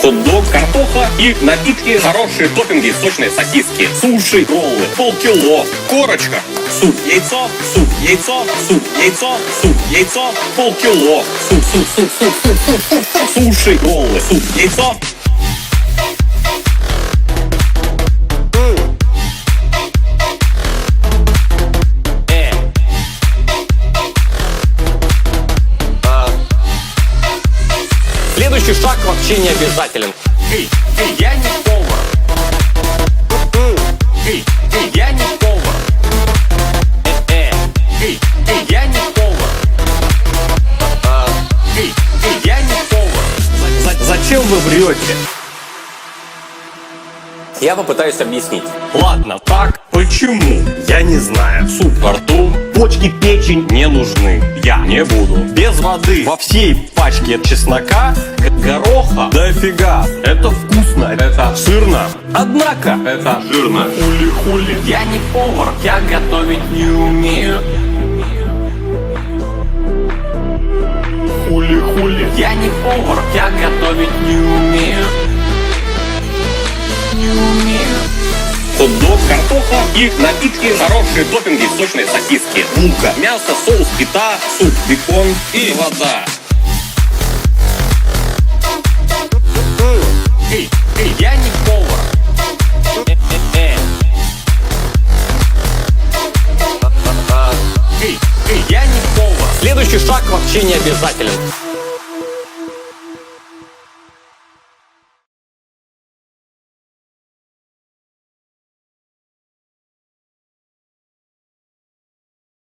Хот-дог, картоха и напитки, хорошие топпинги, сочные сосиски, суши, роллы, полкило, корочка, суп, яйцо, суп, яйцо, суп, яйцо, суп, яйцо, полкило, суши, роллы, суп, яйцо. Следующий шаг вообще не обязателен. Я не повар. Я не повар. Я не повар. Я не повар. Зачем вы врете? Я попытаюсь объяснить. Ладно, так почему? Я не знаю. Суп во рту, почки, печень не нужны. Я не буду. Без воды во всей пачке чеснока, гороха дофига. Это вкусно, это сырно. Однако это жирно. Хули-хули. Я не повар, я готовить не умею. Хули-хули. Я не повар, я готовить не умею. Хот-дог, картоха и напитки, хорошие топпинги, сочные сосиски, булка, мясо, соус, пита, суп, бекон и вода. Я не повар. Я не повар. Следующий шаг вообще не обязателен.